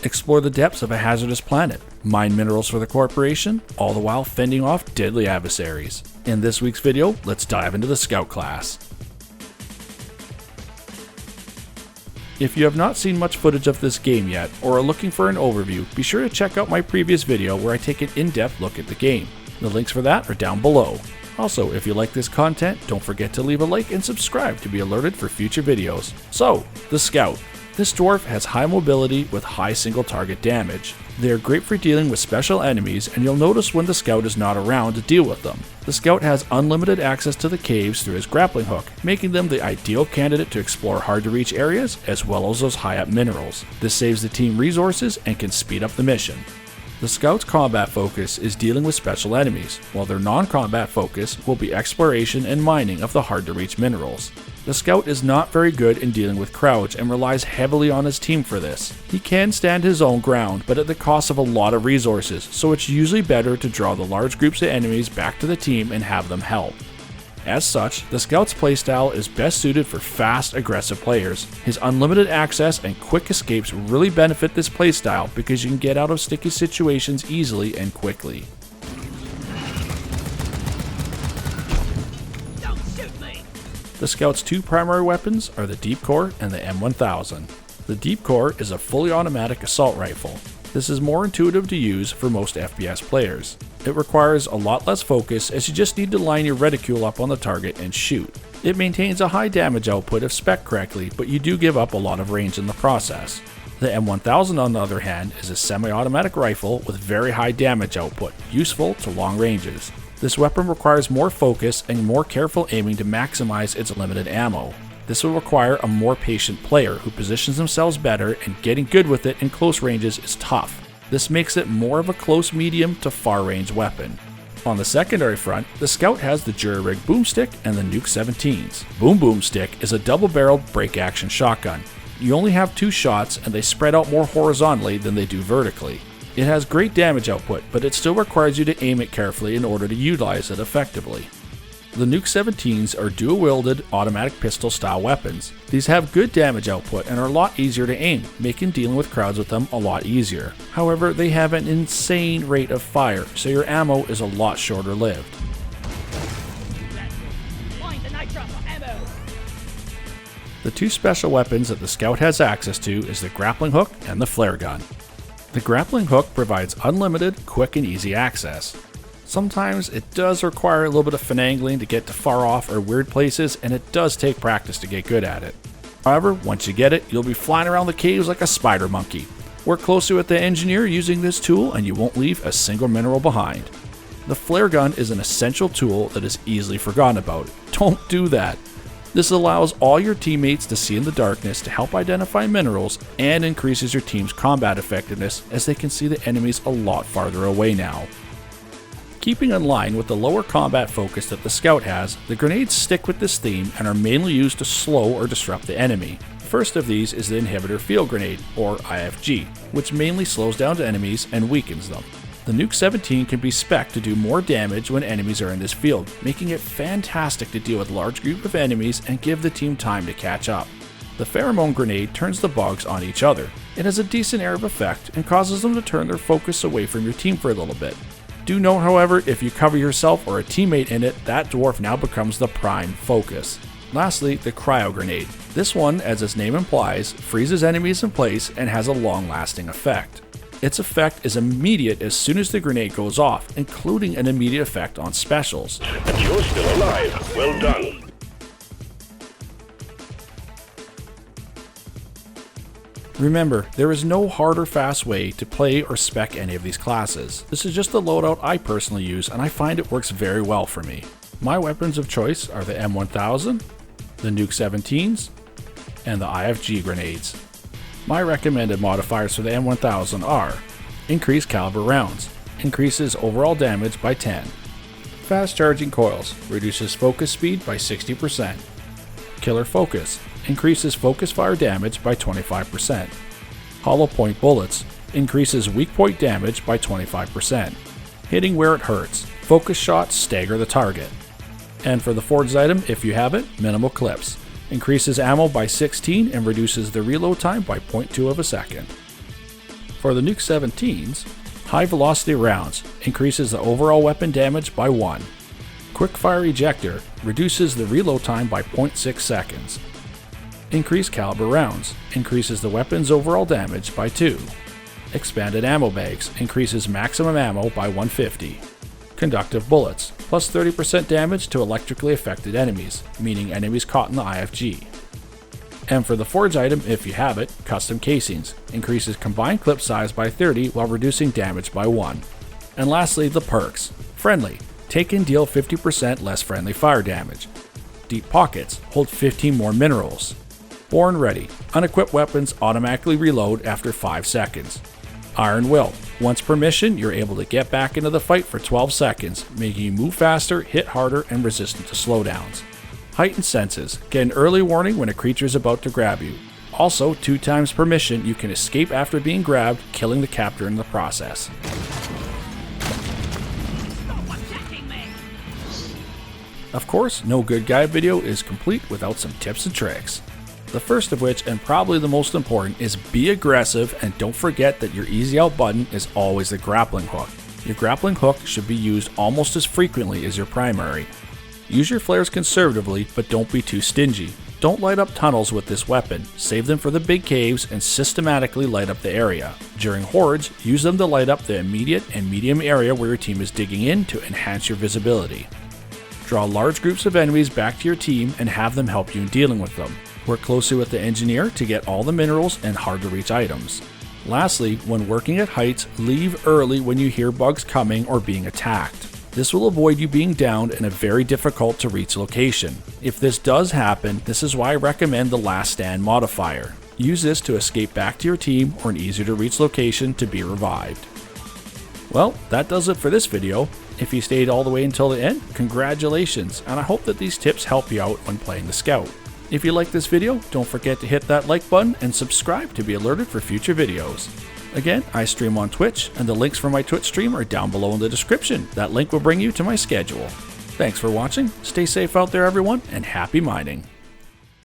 explore the depths of a hazardous planet, mine minerals for the corporation, all the while fending off deadly adversaries. In this week's video, let's dive into the Scout class. If you have not seen much footage of this game yet, or are looking for an overview, be sure to check out my previous video where I take an in-depth look at the game. The links for that are down below. Also, if you like this content, don't forget to leave a like and subscribe to be alerted for future videos. So, the Scout. This dwarf has high mobility with high single target damage. They are great for dealing with special enemies, and you'll notice when the Scout is not around to deal with them. The Scout has unlimited access to the caves through his grappling hook, making them the ideal candidate to explore hard to reach areas as well as those high up minerals. This saves the team resources and can speed up the mission. The Scout's combat focus is dealing with special enemies, while their non-combat focus will be exploration and mining of the hard-to-reach minerals. The Scout is not very good in dealing with crowds and relies heavily on his team for this. He can stand his own ground, but at the cost of a lot of resources, so it's usually better to draw the large groups of enemies back to the team and have them help. As such, the Scout's playstyle is best suited for fast, aggressive players. His unlimited access and quick escapes really benefit this playstyle because you can get out of sticky situations easily and quickly. Don't shoot me! The Scout's two primary weapons are the Deep Core and the M1000. The Deep Core is a fully automatic assault rifle. This is more intuitive to use for most FPS players. It requires a lot less focus as you just need to line your reticule up on the target and shoot. It maintains a high damage output if spec'd correctly, but you do give up a lot of range in the process. The M1000 on the other hand is a semi-automatic rifle with very high damage output, useful to long ranges. This weapon requires more focus and more careful aiming to maximize its limited ammo. This will require a more patient player who positions themselves better, and getting good with it in close ranges is tough. This makes it more of a close medium to far range weapon. On the secondary front, the Scout has the Jury-Rig Boomstick and the Nuke 17s. Boom Boom Stick is a double-barreled break-action shotgun. You only have 2 shots and they spread out more horizontally than they do vertically. It has great damage output, but it still requires you to aim it carefully in order to utilize it effectively. The Nuke 17s are dual-wielded automatic pistol style weapons. These have good damage output and are a lot easier to aim, making dealing with crowds with them a lot easier. However, they have an insane rate of fire, so your ammo is a lot shorter lived. Find the nitro for ammo! The 2 special weapons that the Scout has access to is the grappling hook and the flare gun. The grappling hook provides unlimited, quick and easy access. Sometimes it does require a little bit of finagling to get to far off or weird places, and it does take practice to get good at it. However, once you get it, you'll be flying around the caves like a spider monkey. Work closely with the engineer using this tool and you won't leave a single mineral behind. The flare gun is an essential tool that is easily forgotten about. Don't do that. This allows all your teammates to see in the darkness to help identify minerals and increases your team's combat effectiveness as they can see the enemies a lot farther away now. Keeping in line with the lower combat focus that the Scout has, the grenades stick with this theme and are mainly used to slow or disrupt the enemy. The first of these is the Inhibitor Field Grenade, or IFG, which mainly slows down enemies and weakens them. The Nuke 17 can be spec'd to do more damage when enemies are in this field, making it fantastic to deal with large groups of enemies and give the team time to catch up. The Pheromone Grenade turns the bugs on each other. It has a decent air of effect and causes them to turn their focus away from your team for a little bit. Do note, however, if you cover yourself or a teammate in it, that dwarf now becomes the prime focus. Lastly, the Cryo Grenade. This one, as its name implies, freezes enemies in place and has a long-lasting effect. Its effect is immediate as soon as the grenade goes off, including an immediate effect on specials. But you're still alive. Well done. Remember, there is no hard or fast way to play or spec any of these classes. This is just the loadout I personally use, and I find it works very well for me. My weapons of choice are the M1000, the Nuke 17s, and the IFG grenades. My recommended modifiers for the M1000 are: increased caliber rounds, increases overall damage by 10. Fast charging coils, reduces focus speed by 60%. Killer focus, increases focus fire damage by 25%. Hollow point bullets, increases weak point damage by 25%. Hitting where it hurts, focus shots stagger the target. And for the forged item, if you have it, minimal clips, increases ammo by 16 and reduces the reload time by 0.2 of a second. For the Nuke 17s, high velocity rounds increases the overall weapon damage by 1. Quick fire ejector reduces the reload time by 0.6 seconds. Increased caliber rounds increases the weapon's overall damage by 2. Expanded ammo bags increases maximum ammo by 150. Conductive bullets, plus 30% damage to electrically affected enemies, meaning enemies caught in the IFG. And for the forge item, if you have it, custom casings, increases combined clip size by 30 while reducing damage by 1. And lastly, the perks. Friendly, take and deal 50% less friendly fire damage. Deep pockets, hold 15 more minerals. Born ready, unequipped weapons automatically reload after 5 seconds. Iron Will, once per mission, you're able to get back into the fight for 12 seconds, making you move faster, hit harder, and resistant to slowdowns. Heightened senses, get an early warning when a creature is about to grab you. Also, 2 times per mission, you can escape after being grabbed, killing the captor in the process. Of course, no good guide video is complete without some tips and tricks. The first of which, and probably the most important, is be aggressive and don't forget that your easy out button is always the grappling hook. Your grappling hook should be used almost as frequently as your primary. Use your flares conservatively, but don't be too stingy. Don't light up tunnels with this weapon, save them for the big caves and systematically light up the area. During hordes, use them to light up the immediate and medium area where your team is digging in to enhance your visibility. Draw large groups of enemies back to your team and have them help you in dealing with them. Work closely with the engineer to get all the minerals and hard to reach items. Lastly, when working at heights, leave early when you hear bugs coming or being attacked. This will avoid you being downed in a very difficult to reach location. If this does happen, this is why I recommend the Last Stand modifier. Use this to escape back to your team or an easier to reach location to be revived. Well, that does it for this video. If you stayed all the way until the end, congratulations, and I hope that these tips help you out when playing the Scout. If you like this video, don't forget to hit that like button and subscribe to be alerted for future videos. Again, I stream on Twitch, and the links for my Twitch stream are down below in the description. That link will bring you to my schedule. Thanks for watching, stay safe out there everyone, and happy mining!